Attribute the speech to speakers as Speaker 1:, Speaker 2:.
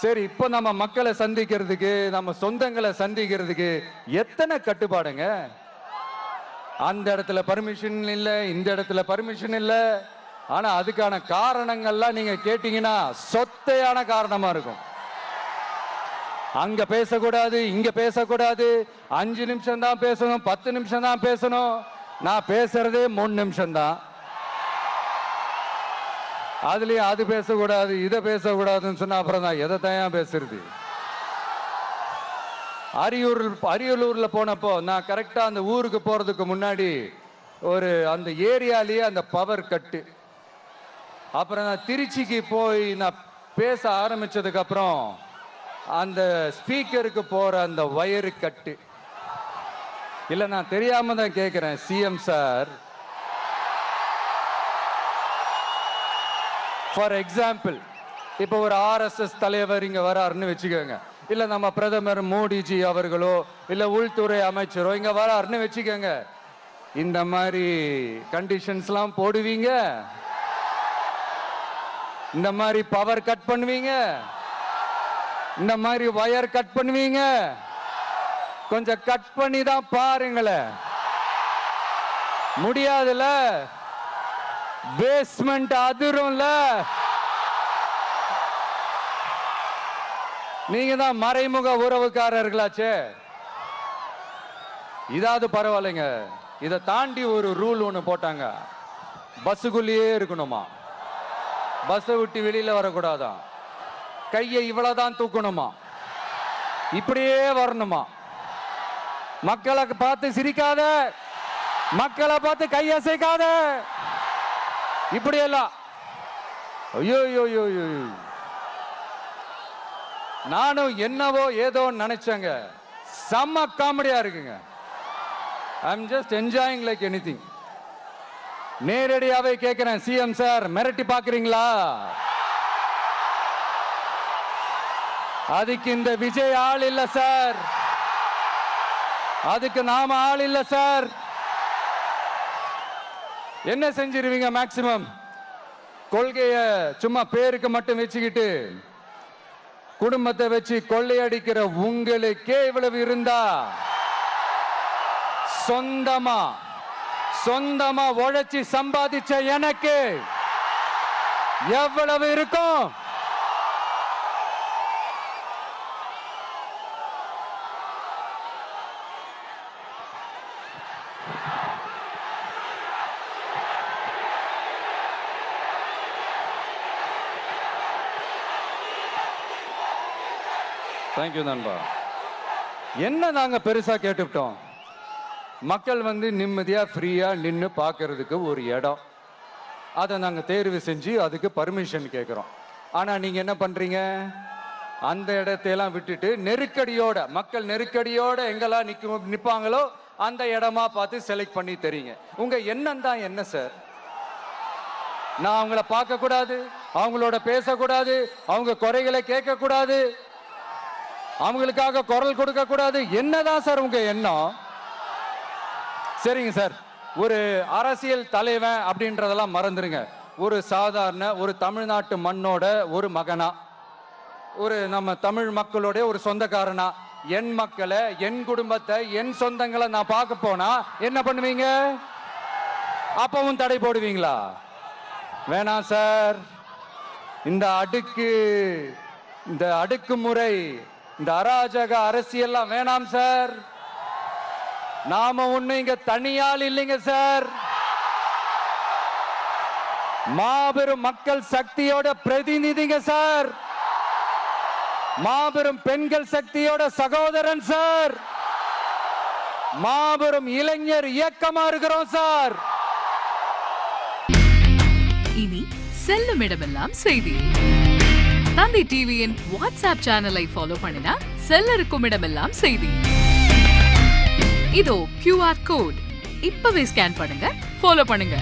Speaker 1: சரி, இப்போ நம்ம மக்களை சந்திக்கிறதுக்கு, நம்ம சொந்தங்களை சந்திக்கிறதுக்கு எத்தனை கட்டுப்பாடுங்க. அந்த இடத்துல பர்மிஷன் இல்ல, இந்த இடத்துல பர்மிஷன் இல்ல. ஆனா அதுக்கான காரணங்கள்லாம் நீங்க கேட்டீங்கன்னா சொத்தையான காரணமா இருக்கும். அங்க பேசக்கூடாது, இங்க பேசக்கூடாது, 5 நிமிஷம் தான் பேசணும், 10 நிமிஷம் தான் பேசணும். நான் பேசுறதே 3 நிமிஷம் தான். அதுலயும் அது பேசக்கூடாது, இதை பேசக்கூடாதுன்னு சொன்னா அப்புறம் தான் எதை தான் பேசுறது. அரியலூர்ல போனப்போ நான் கரெக்டா அந்த ஊருக்கு போறதுக்கு முன்னாடி ஒரு அந்த ஏரியாலேயே அந்த பவர் கட்டு. அப்புறம் நான் திருச்சிக்கு போய் நான் பேச ஆரம்பிச்சதுக்கு அப்புறம் அந்த ஸ்பீக்கருக்கு போற அந்த வயரு கட்டு. இல்ல, நான் தெரியாம தான் கேட்கிறேன் சிஎம் சார். ஃபார் எக்ஸாம்பிள், இப்போ ஒரு RSS தலைவர் இங்க வராருன்னு வச்சுக்கோங்க, இல்ல நம்ம பிரதமர் மோடிஜி அவர்களோ இல்ல உள்துறை அமைச்சரோ இங்க வராருன்னு வச்சுக்கோங்க. இந்த மாதிரி கண்டிஷன்ஸ்லாம் போடுவீங்க, இந்த மாதிரி பவர் கட் பண்ணுவீங்க, இந்த மாதிரி வயர் கட் பண்ணுவீங்க. கொஞ்சம் கட் பண்ணி தான் பாருங்களேன். முடியாதுல, பேஸ்மெண்ட் அதிரும்ல. நீங்க தான் மறைமுக உறவுக்காரர்களாச்சே. இதாவது பரவாயில்லைங்க. இதை தாண்டி ஒரு ரூல் ஒண்ணு போட்டாங்க. பஸ்ஸுக்குள்ளேயே இருக்கணுமா, பஸ்ஸை விட்டு வெளியில வரக்கூடாதான், கையை இவ்வளவுதான் தூக்கணுமா, இப்படியே வரணுமா. மக்களை பார்த்து சிரிக்காத, மக்களை பார்த்து கையசைக்காத, இப்படியெல்லாம். ஐயோ ஐயோ ஐயோ, நானும் என்னவோ ஏதோ நினைச்சேங்க. செம்ம காமெடியா இருக்குங்க. I am just enjoying like anything. நேரடியாவே கேட்கிறேன், சிஎம் சார் மிரட்டி பாக்குறீங்களா? அதுக்கு இந்த விஜய் ஆள் இல்ல சார், அதுக்கு நாம ஆள் இல்ல சார். என்ன செஞ்சிருவீங்க? மேக்சிமம் கொள்கைய சும்மா பேருக்கு மட்டும் வச்சுக்கிட்டு குடும்பத்தை வச்சு கொள்ளையடிக்கிற உங்களுக்கே இவ்வளவு இருந்தா, சொந்தமா உழைச்சி சம்பாதிச்ச எனக்கு எவ்வளவு இருக்கும்? தேங்க்யூ நண்பா. என்ன நாங்க பெருசா கேட்டுவிட்டோம்? மக்கள் நிம்மதியா ஃப்ரீயா நின்று பார்க்கறதுக்கு ஒரு இடம், அதை நாங்க தேர்வு செஞ்சு அதுக்கு பர்மிஷன் கேட்கிறோம். ஆனா நீங்க என்ன பண்றீங்க? அந்த இடத்தையெல்லாம் விட்டுட்டு நெருக்கடியோட, மக்கள் நெருக்கடியோட எங்கெல்லாம் நிப்பாங்களோ அந்த இடமா பார்த்து செலக்ட் பண்ணி தரீங்க. உங்க எண்ணம் தான் என்ன சார்? நான் அவங்கள பார்க்க கூடாது, அவங்களோட பேசக்கூடாது, அவங்க குறைகளை கேட்க கூடாது, அவங்களுக்காக குரல் கொடுக்க கூடாது, என்னதான் சார் உங்க எண்ணம்? சரிங்க சார், ஒரு அரசியல் தலைவன் அப்படின்றதெல்லாம் மறந்துருங்க. ஒரு சாதாரண ஒரு தமிழ்நாட்டு மண்ணோட ஒரு மகனா, ஒரு நம்ம தமிழ் மக்களுடைய ஒரு சொந்தக்காரனா, என் மக்களை, என் குடும்பத்தை, என் சொந்தங்களை நான் பார்க்க போனா என்ன பண்ணுவீங்க? அப்பவும் தடை போடுவீங்களா? வேணாம் சார். இந்த அடுக்குமுறை, இந்த அராஜக அரசியல்லாம் வேணாம் சார். நாம ஒண்ணு இங்க தனியால் இல்லைங்க சார், மாபெரும் மக்கள் சக்தியோட பிரதிநிதிங்க சார், மாபெரும் பெண்கள் சக்தியோட சகோதரன் சார், மாபெரும் இளைஞர் இயக்கமா இருக்கிறோம் சார்.
Speaker 2: இனி செல்லும் இடமெல்லாம் செய்தி. தந்தி டிவியின் வாட்ஸ்அப் சேனலை ஃபாலோ பண்ணினா செல்ல இருக்கும் இடமெல்லாம் செய்தி. இதோ QR கோட், இப்பவே ஸ்கேன் பண்ணுங்க, ஃபாலோ பண்ணுங்க.